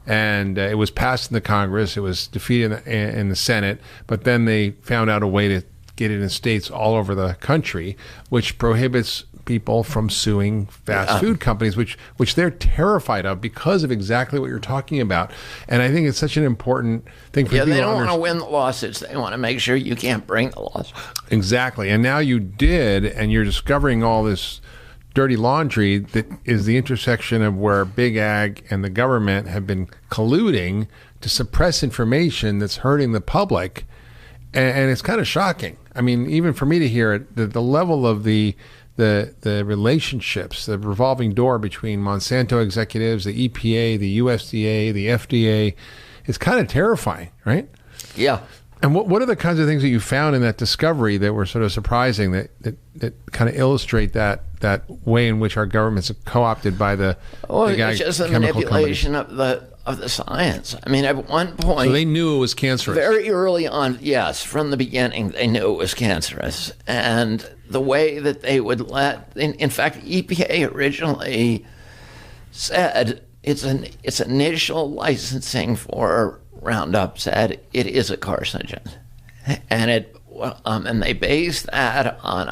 And it was passed in the Congress. It was defeated in the Senate. But then they found out a way to get it in states all over the country, which prohibits people from suing fast food companies, which they're terrified of because of exactly what you're talking about. And I think it's such an important thing for people to they don't want to win the lawsuits. They want to make sure you can't bring the lawsuits. Exactly. And now you did, and you're discovering all this dirty laundry that is the intersection of where big ag and the government have been colluding to suppress information that's hurting the public. And it's kind of shocking. I mean, even for me to hear it, the level of the relationships, the revolving door between Monsanto executives, the EPA, the USDA, the FDA, is kind of terrifying, right? Yeah. And what are the kinds of things that you found in that discovery that were sort of surprising that kind of illustrate that way in which our governments are co-opted by the it's just a manipulation of the science. I mean, at one point, so they knew it was cancerous. Very early on, yes, from the beginning, they knew it was cancerous. And the way that they would in fact, EPA originally said its initial licensing for Roundup said it is a carcinogen, and they based that on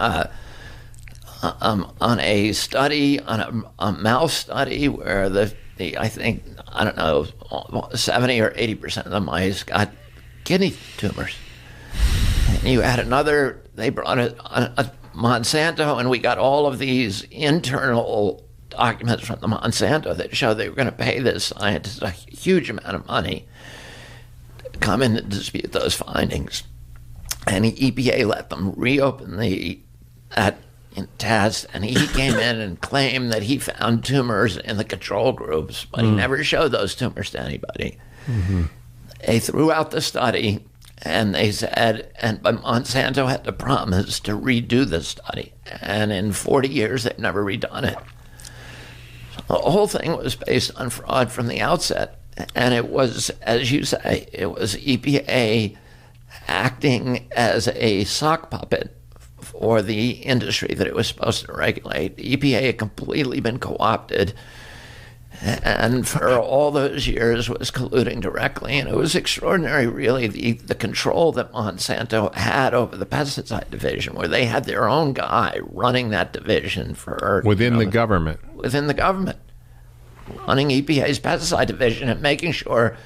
a study, on a mouse study where I think, I don't know, 70 or 80% of the mice got kidney tumors. And you had another, they brought a Monsanto, and we got all of these internal documents from the Monsanto that showed they were going to pay this scientist a huge amount of money to come in and dispute those findings. And the EPA let them reopen that test, and he came in and claimed that he found tumors in the control groups, but he never showed those tumors to anybody. Mm-hmm. They threw out the study, and they said, but Monsanto had to promise to redo the study, and in 40 years they've never redone it. So the whole thing was based on fraud from the outset, and it was, as you say, it was EPA acting as a sock puppet for the industry that it was supposed to regulate. The EPA had completely been co-opted, and for all those years was colluding directly. And it was extraordinary, really, the control that Monsanto had over the pesticide division, where they had their own guy running that division within the government. Within the government, running EPA's pesticide division and making sure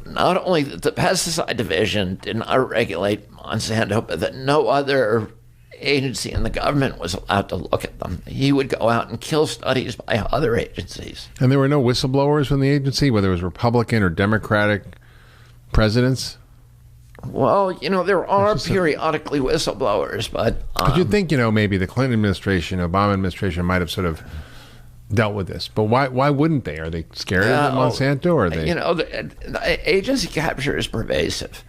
not only that the pesticide division did not regulate Monsanto, but that no other agency in the government was allowed to look at them. He would go out and kill studies by other agencies. And there were no whistleblowers from the agency, whether it was Republican or Democratic presidents? Well, there are periodically whistleblowers, but you'd think, maybe the Clinton administration, Obama administration might have sort of dealt with this, but why wouldn't they? Are they scared of Monsanto, or are they? The agency capture is pervasive,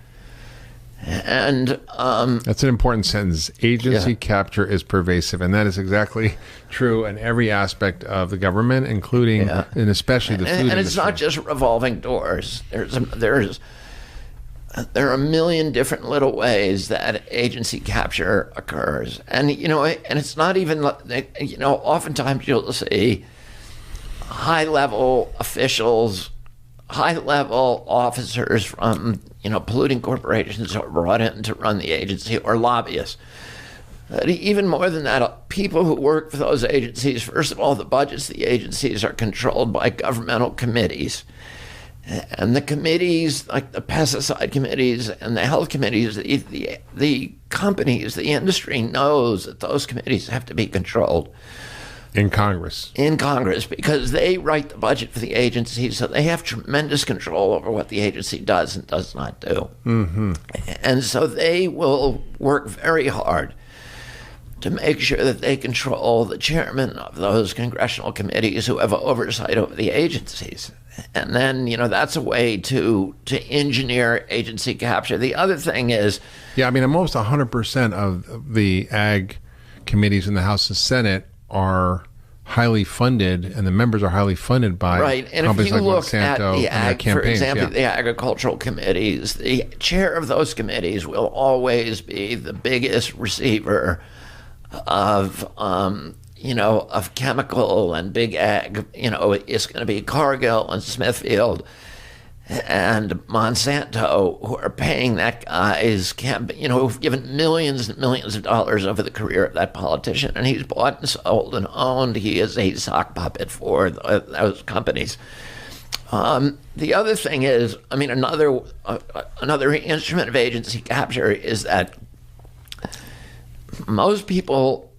and that's an important sentence. Agency capture is pervasive, and that is exactly true in every aspect of the government, including and especially the food industry. And it's not just revolving doors. There are a million different little ways that agency capture occurs. And, and it's not even, oftentimes you'll see high-level officials, high-level officers from, polluting corporations who are brought in to run the agency, or lobbyists. But even more than that, people who work for those agencies, first of all, the budgets of the agencies are controlled by governmental committees. And the committees, like the pesticide committees and the health committees, the companies, the industry knows that those committees have to be controlled. In Congress, because they write the budget for the agency, so they have tremendous control over what the agency does and does not do. Mm-hmm. And so they will work very hard to make sure that they control the chairman of those congressional committees who have oversight over the agencies. And then, that's a way to engineer agency capture. The other thing is... Yeah, I mean, almost 100% of the ag committees in the House and Senate are highly funded, and the members are highly funded by companies like Monsanto and their campaigns. For example, the agricultural committees, the chair of those committees will always be the biggest receiver of chemical and big ag. It's going to be Cargill and Smithfield and Monsanto, who are paying that guy's campaign, who've given millions and millions of dollars over the career of that politician, and he's bought and sold and owned. He is a sock puppet for those companies. The other thing is, another instrument of agency capture is that most people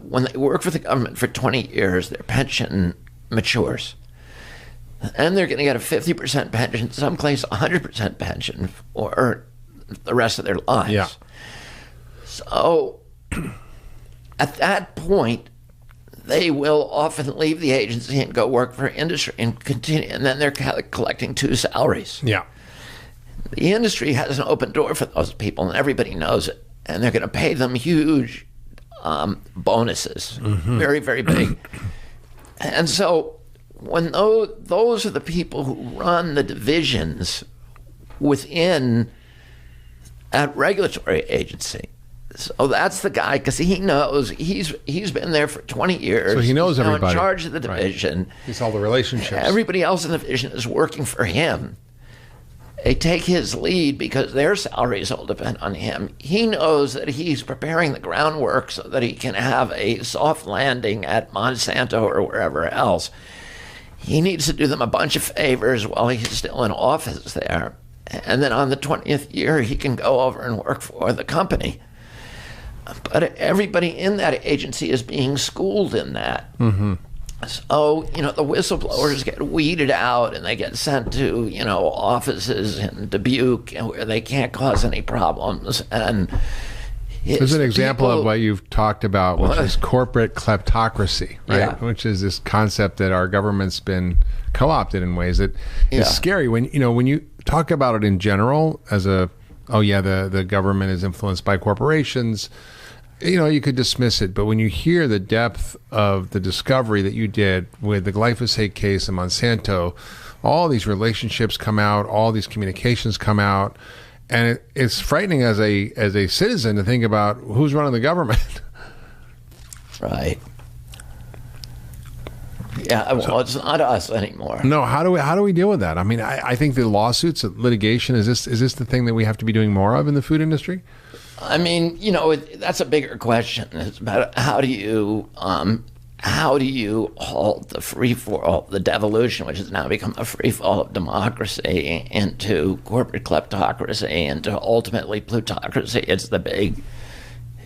when they work for the government for 20 years, their pension matures. And they're going to get a 50% pension, someplace 100% pension for the rest of their lives. Yeah. So at that point, they will often leave the agency and go work for industry and continue, and then they're collecting two salaries. Yeah. The industry has an open door for those people, and everybody knows it. And they're going to pay them huge bonuses, very, very big. And so when those are the people who run the divisions within that regulatory agency. So that's the guy, because he knows he's been there for 20 years. So he knows everybody. He's in charge of the division. Right. He's all the relationships. Everybody else in the division is working for him. They take his lead because their salaries all depend on him. He knows that he's preparing the groundwork so that he can have a soft landing at Monsanto or wherever else. He needs to do them a bunch of favors while he's still in office there. And then on the 20th year, he can go over and work for the company. But everybody in that agency is being schooled in that. Mm-hmm. So, the whistleblowers get weeded out and they get sent to, offices in Dubuque where they can't cause any problems. And there's an example of what you've talked about, which is corporate kleptocracy, right? Yeah. Which is this concept that our government's been co-opted in ways that is scary. When you talk about it in general as the government is influenced by corporations, you could dismiss it. But when you hear the depth of the discovery that you did with the glyphosate case and Monsanto, all these relationships come out, all these communications come out, and it's frightening as a citizen to think about who's running the government. Right. Yeah, well, it's not us anymore. No, how do we deal with that? I think the lawsuits, litigation, is this the thing that we have to be doing more of in the food industry? That's a bigger question. It's about how do you halt the free fall, the devolution, which has now become a free fall of democracy into corporate kleptocracy, into ultimately plutocracy. It's the big,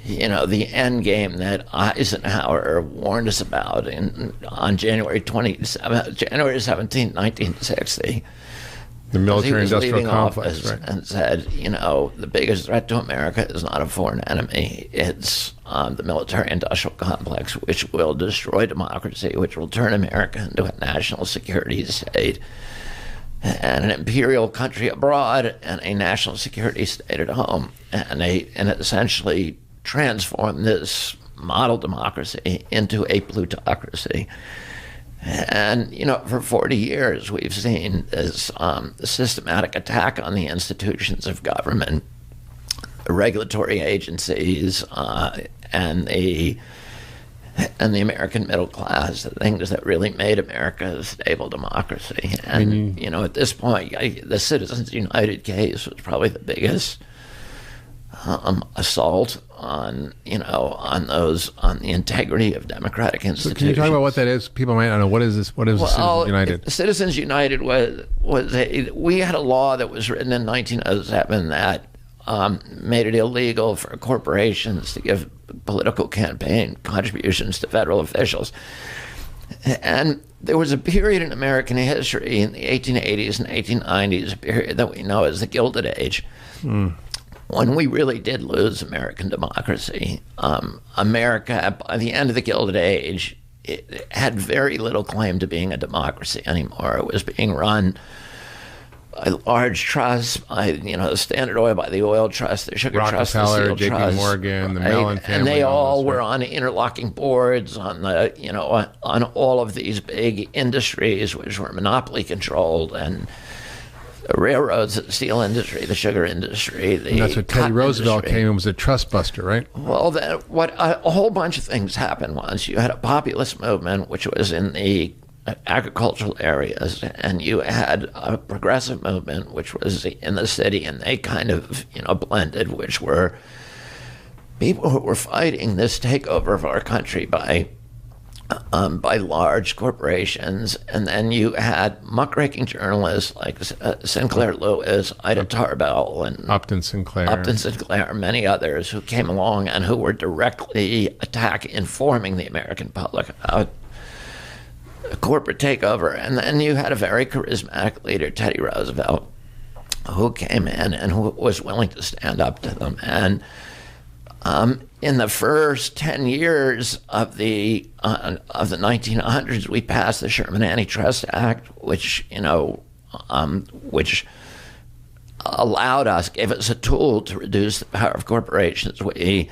the end game that Eisenhower warned us about on January 17, 1960. The military-industrial complex, right? And said, the biggest threat to America is not a foreign enemy. It's the military-industrial complex, which will destroy democracy, which will turn America into a national security state, and an imperial country abroad, and a national security state at home. And it essentially transform this model democracy into a plutocracy. And, for 40 years, we've seen this systematic attack on the institutions of government, the regulatory agencies, and the American middle class, the things that really made America a stable democracy. And, at this point, the Citizens United case was probably the biggest assault on the integrity of democratic institutions. So can you talk about what that is? People might not know. What is this? What is Citizens United? Citizens United we had a law that was written in 1907 that made it illegal for corporations to give political campaign contributions to federal officials. And there was a period in American history in the 1880s and 1890s, a period that we know as the Gilded Age, when we really did lose American democracy. America, by the end of the Gilded Age, it had very little claim to being a democracy anymore. It was being run by large trusts, by the Standard Oil, by the Oil Trust, the Sugar Trust, the Steel JP Trust, Morgan, the Mellon family, and they all were on interlocking boards on on all of these big industries which were monopoly controlled, and the railroads, the steel industry, the sugar industry. And that's what Teddy Roosevelt came and was a trust buster, right? Well, a whole bunch of things happened once. You had a populist movement, which was in the agricultural areas, and you had a progressive movement, which was in the city, and they kind of blended, which were people who were fighting this takeover of our country by large corporations. And then you had muckraking journalists like Sinclair Lewis, Ida Tarbell, and Upton Sinclair, and many others who came along and who were directly informing the American public about a corporate takeover. And then you had a very charismatic leader, Teddy Roosevelt, who came in and who was willing to stand up to them. And in the first 10 years of the 1900s, we passed the Sherman Antitrust Act, which allowed us, gave us a tool to reduce the power of corporations. We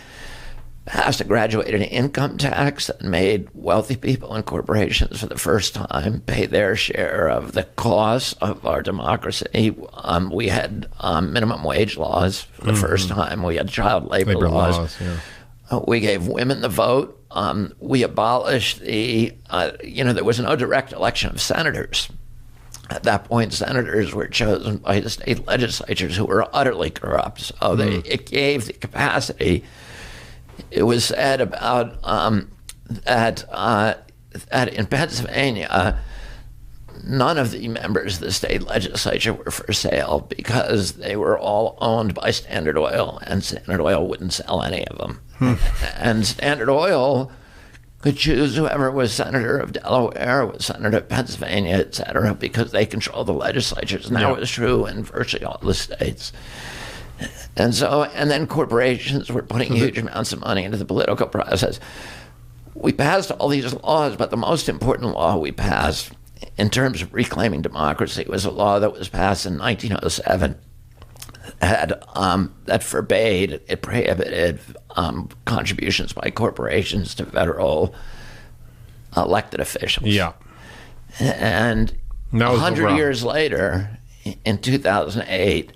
passed a graduated income tax that made wealthy people and corporations for the first time pay their share of the costs of our democracy. We had minimum wage laws for the first time. We had child labor laws. We gave women the vote. We abolished there was no direct election of senators. At that point, senators were chosen by the state legislatures who were utterly corrupt. So it gave the capacity. It was said about that in Pennsylvania, none of the members of the state legislature were for sale because they were all owned by Standard Oil, and Standard Oil wouldn't sell any of them. And Standard Oil could choose whoever was senator of Delaware, was senator of Pennsylvania, et cetera, because they control the legislatures. And that was true in virtually all the states. And then corporations were putting huge amounts of money into the political process. We passed all these laws, but the most important law we passed in terms of reclaiming democracy was a law that was passed in 1907 that prohibited contributions by corporations to federal elected officials. Yeah. And 100 years later, in 2008,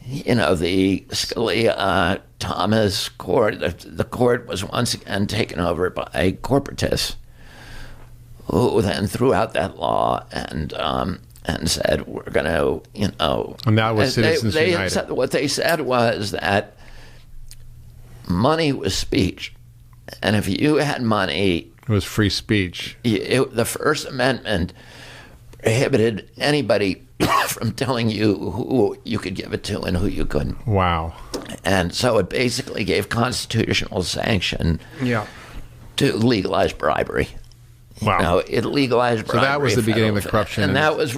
the Scalia-Thomas court, the court was once again taken over by corporatists who then threw out that law and said, we're going to, And that was Citizens United. What they said was that money was speech. And if you had money... It was free speech. The First Amendment prohibited anybody from telling you who you could give it to and who you couldn't. Wow. And so it basically gave constitutional sanction to legalize bribery. Wow. It legalized bribery. So that was the beginning of the corruption. And that was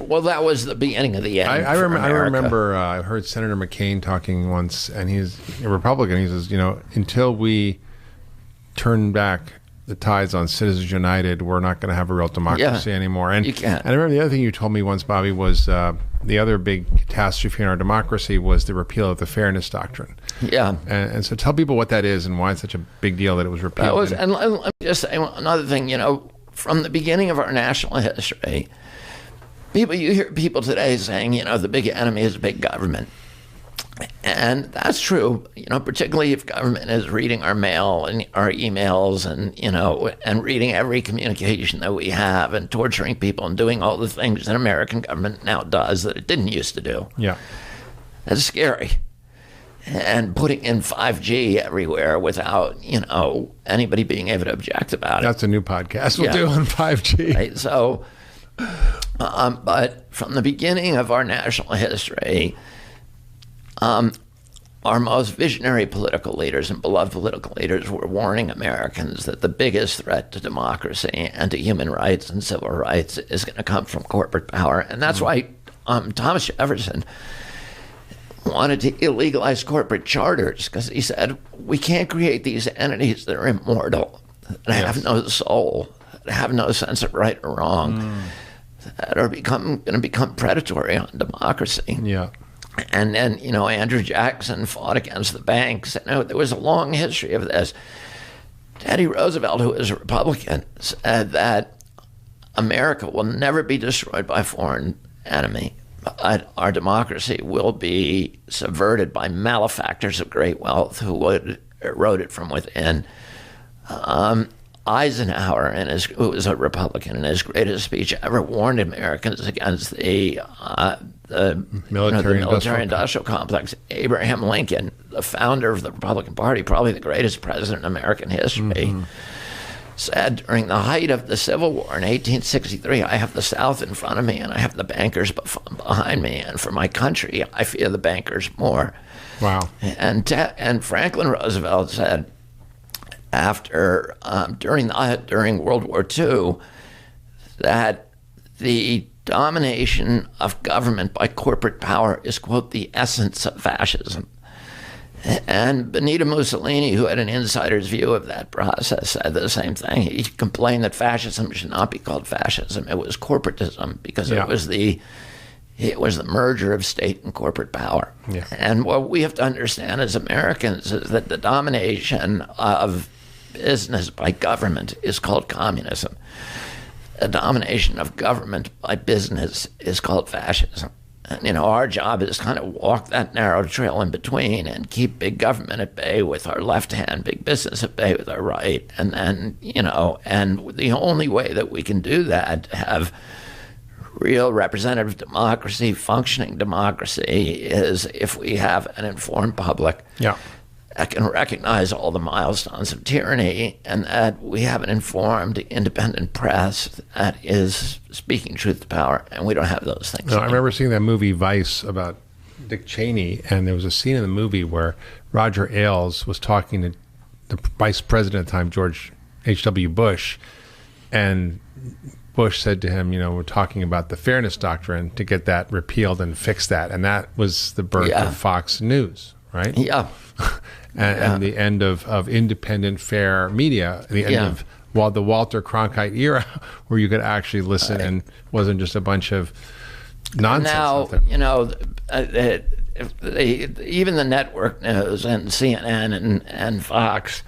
the beginning of the end. I remember I heard Senator McCain talking once, and he's a Republican. He says, until we turn back the tides on Citizens United, we're not going to have a real democracy anymore. And you can't. And I remember the other thing you told me once, Bobby, was the other big catastrophe in our democracy was the repeal of the Fairness Doctrine. Yeah. And so tell people what that is and why it's such a big deal that it was repealed. And let me just say another thing, from the beginning of our national history, you hear people today saying, the big enemy is big government. And that's true, particularly if government is reading our mail and our emails and reading every communication that we have and torturing people and doing all the things that American government now does that it didn't used to do. Yeah. That's scary. and putting in 5G everywhere without, anybody being able to object about it. That's a new podcast we'll do on 5G. Right? So, but from the beginning of our national history, our most visionary political leaders and beloved political leaders were warning Americans that the biggest threat to democracy and to human rights and civil rights is going to come from corporate power. And that's why Thomas Jefferson wanted to illegalize corporate charters, because he said, we can't create these entities that are immortal, that have no soul, that have no sense of right or wrong, that are going to become predatory on democracy. Yeah. And then, Andrew Jackson fought against the banks. And there was a long history of this. Teddy Roosevelt, who was a Republican, said that America will never be destroyed by a foreign enemy. But our democracy will be subverted by malefactors of great wealth who would erode it from within. Eisenhower, who was a Republican, in his greatest speech ever, warned Americans against the military-industrial complex. Abraham Lincoln, the founder of the Republican Party, probably the greatest president in American history, said during the height of the Civil War in 1863, I have the South in front of me and I have the bankers behind me, and for my country, I fear the bankers more. Wow. And Franklin Roosevelt said, during World War II, that the domination of government by corporate power is, quote, the essence of fascism. And Benito Mussolini, who had an insider's view of that process, said the same thing. He complained that fascism should not be called fascism. It was corporatism, because it was the merger of state and corporate power. Yeah. And what we have to understand as Americans is that the domination of business by government is called communism. The domination of government by business is called fascism. And, our job is kind of walk that narrow trail in between and keep big government at bay with our left hand, big business at bay with our right. And then, and the only way that we can do that, have real representative democracy, functioning democracy, is if we have an informed public. Yeah. That can recognize all the milestones of tyranny, and that we have an informed, independent press that is speaking truth to power, and we don't have those things. No, I remember seeing that movie Vice about Dick Cheney, and there was a scene in the movie where Roger Ailes was talking to the vice president at the time, George H.W. Bush, and Bush said to him, we're talking about the fairness doctrine to get that repealed and fix that, and that was the birth of Fox News, right? Yeah. And the end of independent, fair media, the end of the Walter Cronkite era, where you could actually listen and wasn't just a bunch of nonsense. Now, even the network news and CNN and Fox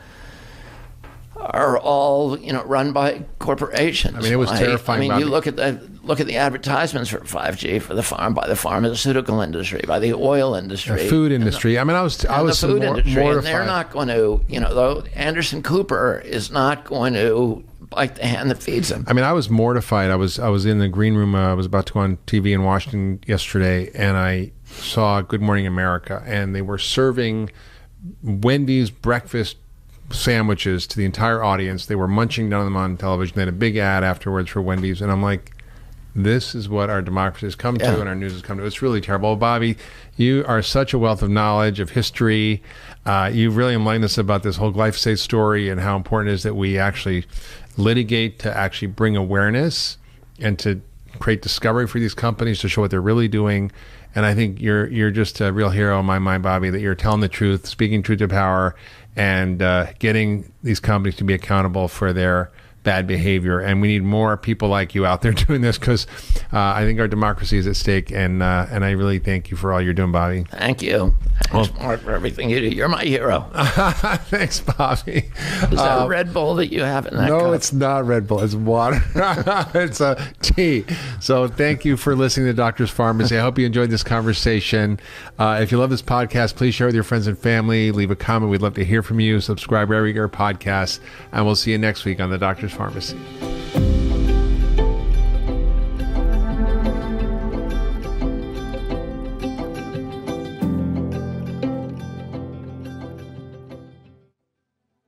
are all run by corporations. I mean, it was terrifying. You look at the advertisements for 5G by the pharmaceutical industry, by the oil industry, the food industry. I was the food industry, mortified. And they're not going to. Though Anderson Cooper is not going to bite the hand that feeds him. I was mortified. I was in the green room. I was about to go on TV in Washington yesterday, and I saw Good Morning America, and they were serving Wendy's breakfast sandwiches to the entire audience. They were munching down them on television. They had a big ad afterwards for Wendy's, and I'm like, this is what our democracy has come to, and our news has come to. It's really terrible. Bobby, you are such a wealth of knowledge, of history. You've really enlightened us about this whole glyphosate story and how important it is that we actually litigate to actually bring awareness and to create discovery for these companies to show what they're really doing. And I think you're just a real hero in my mind, Bobby, that you're telling the truth, speaking truth to power, and getting these companies to be accountable for their bad behavior. And we need more people like you out there doing this, because I think our democracy is at stake. And I really thank you for all you're doing, Bobby. Thank you. Thanks, Mark, for everything you do. You're my hero. Thanks, Bobby. Is that a Red Bull that you have in that cup? No, it's not Red Bull. It's water. It's a tea. So thank you for listening to Doctor's Pharmacy. I hope you enjoyed this conversation. If you love this podcast, please share with your friends and family. Leave a comment. We'd love to hear from you. Subscribe wherever you get our podcasts. And we'll see you next week on the Doctor's Pharmacy.